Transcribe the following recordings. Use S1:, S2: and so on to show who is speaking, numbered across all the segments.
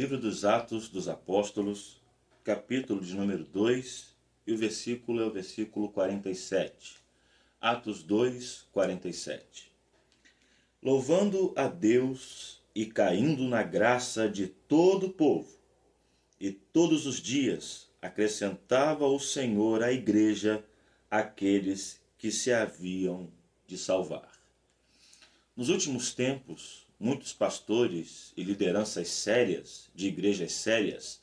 S1: Livro dos Atos dos Apóstolos, capítulo de número 2, e o versículo é o versículo 47. Atos 2, 47. Louvando a Deus e caindo na graça de todo o povo, e todos os dias acrescentava o Senhor à igreja aqueles que se haviam de salvar. Nos últimos tempos, muitos pastores e lideranças sérias, de igrejas sérias,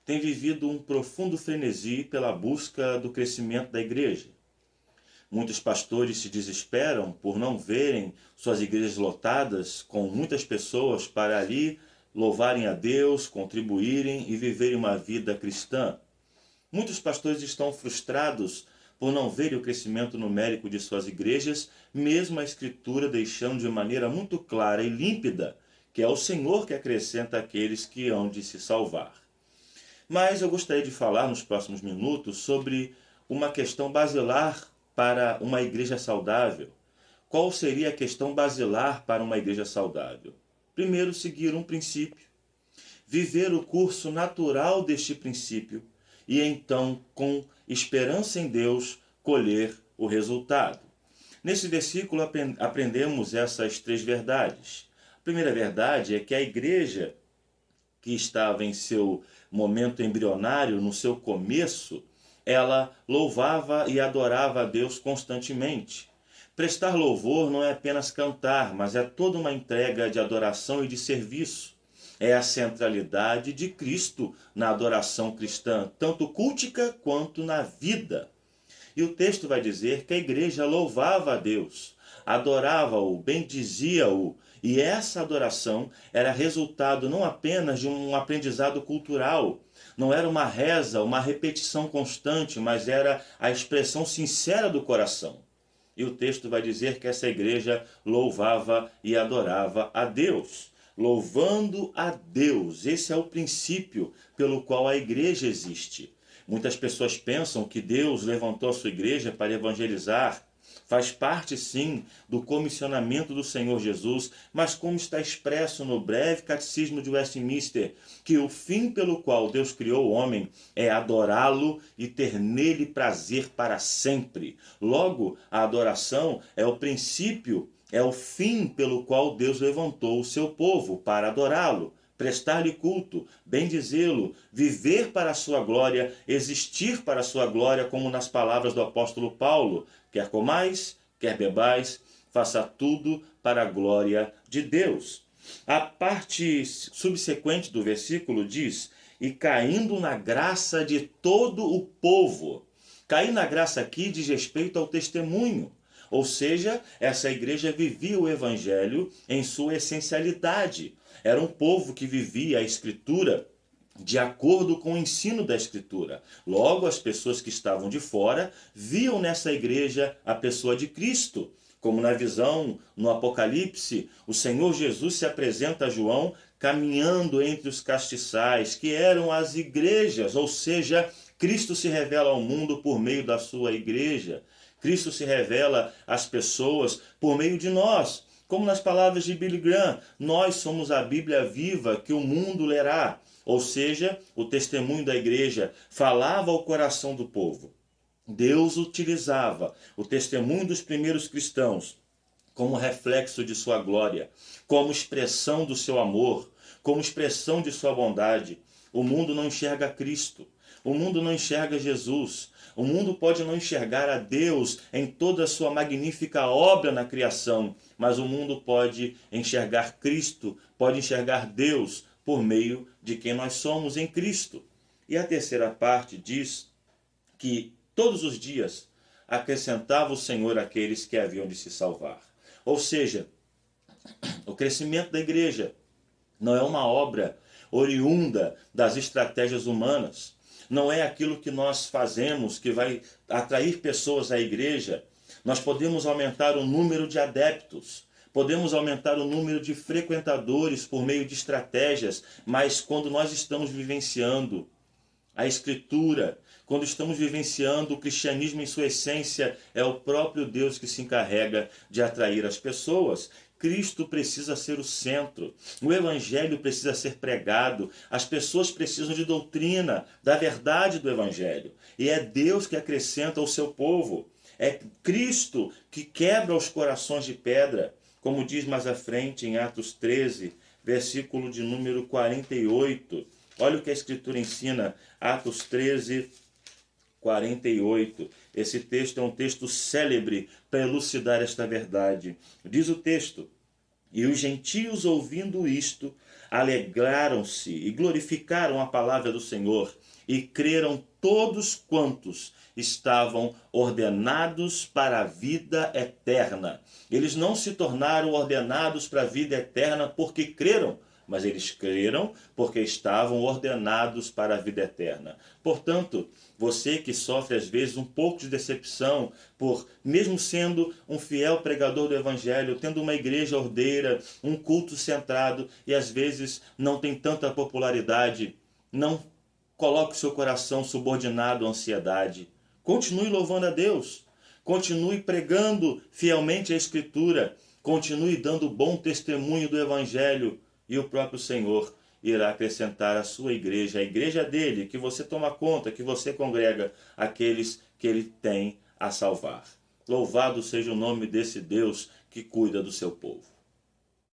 S1: têm vivido um profundo frenesi pela busca do crescimento da igreja. Muitos pastores se desesperam por não verem suas igrejas lotadas com muitas pessoas para ali louvarem a Deus, contribuírem e viverem uma vida cristã. Muitos pastores estão frustrados por não verem o crescimento numérico de suas igrejas, mesmo a Escritura deixando de maneira muito clara e límpida que é o Senhor que acrescenta aqueles que hão de se salvar. Mas eu gostaria de falar nos próximos minutos sobre uma questão basilar para uma igreja saudável. Qual seria a questão basilar para uma igreja saudável? Primeiro, seguir um princípio. Viver o curso natural deste princípio e então, com esperança em Deus, colher o resultado. Nesse versículo aprendemos essas três verdades. A primeira verdade é que a igreja que estava em seu momento embrionário, no seu começo, ela louvava e adorava a Deus constantemente. Prestar louvor não é apenas cantar, mas é toda uma entrega de adoração e de serviço. É a centralidade de Cristo na adoração cristã, tanto cultica quanto na vida. E o texto vai dizer que a igreja louvava a Deus, adorava-o, bendizia-o, e essa adoração era resultado não apenas de um aprendizado cultural, não era uma reza, uma repetição constante, mas era a expressão sincera do coração. E o texto vai dizer que essa igreja louvava e adorava a Deus. Louvando a Deus. Esse é o princípio pelo qual a igreja existe. Muitas pessoas pensam que Deus levantou a sua igreja para evangelizar. Faz parte, sim, do comissionamento do Senhor Jesus, mas como está expresso no breve catecismo de Westminster, que o fim pelo qual Deus criou o homem é adorá-lo e ter nele prazer para sempre. Logo, a adoração é o princípio, é o fim pelo qual Deus levantou o seu povo para adorá-lo, prestar-lhe culto, bendizê-lo, viver para a sua glória, existir para a sua glória, como nas palavras do apóstolo Paulo: quer comais, quer bebais, faça tudo para a glória de Deus. A parte subsequente do versículo diz: e caindo na graça de todo o povo. Cair na graça aqui diz respeito ao testemunho. Ou seja, essa igreja vivia o evangelho em sua essencialidade. Era um povo que vivia a Escritura de acordo com o ensino da Escritura. Logo, as pessoas que estavam de fora viam nessa igreja a pessoa de Cristo. Como na visão no Apocalipse, o Senhor Jesus se apresenta a João caminhando entre os castiçais, que eram as igrejas, ou seja, Cristo se revela ao mundo por meio da sua igreja. Cristo se revela às pessoas por meio de nós. Como nas palavras de Billy Graham, nós somos a Bíblia viva que o mundo lerá. Ou seja, o testemunho da igreja falava ao coração do povo. Deus utilizava o testemunho dos primeiros cristãos como reflexo de sua glória, como expressão do seu amor, como expressão de sua bondade. O mundo não enxerga Cristo. O mundo não enxerga Jesus. O mundo pode não enxergar a Deus em toda a sua magnífica obra na criação, mas o mundo pode enxergar Cristo, pode enxergar Deus por meio de quem nós somos em Cristo. E a terceira parte diz que todos os dias acrescentava o Senhor aqueles que haviam de se salvar. Ou seja, o crescimento da igreja não é uma obra oriunda das estratégias humanas. Não é aquilo que nós fazemos que vai atrair pessoas à igreja. Nós podemos aumentar o número de adeptos, podemos aumentar o número de frequentadores por meio de estratégias, mas quando nós estamos vivenciando a Escritura, quando estamos vivenciando o cristianismo em sua essência, é o próprio Deus que se encarrega de atrair as pessoas. Cristo precisa ser o centro. O Evangelho precisa ser pregado. As pessoas precisam de doutrina, da verdade do Evangelho. E é Deus que acrescenta ao seu povo. É Cristo que quebra os corações de pedra. Como diz mais à frente em Atos 13, versículo de número 48. Olha o que a Escritura ensina. Atos 13, 48. Esse texto é um texto célebre para elucidar esta verdade. Diz o texto: e os gentios, ouvindo isto, alegraram-se e glorificaram a palavra do Senhor, e creram todos quantos estavam ordenados para a vida eterna. Eles não se tornaram ordenados para a vida eterna porque creram, mas eles creram porque estavam ordenados para a vida eterna. Portanto, você que sofre às vezes um pouco de decepção por, mesmo sendo um fiel pregador do Evangelho, tendo uma igreja ordeira, um culto centrado e às vezes não tem tanta popularidade, não coloque seu coração subordinado à ansiedade. Continue louvando a Deus. Continue pregando fielmente a Escritura. Continue dando bom testemunho do Evangelho. E o próprio Senhor irá acrescentar à sua igreja, a igreja dele, que você toma conta, que você congrega, aqueles que ele tem a salvar. Louvado seja o nome desse Deus que cuida do seu povo.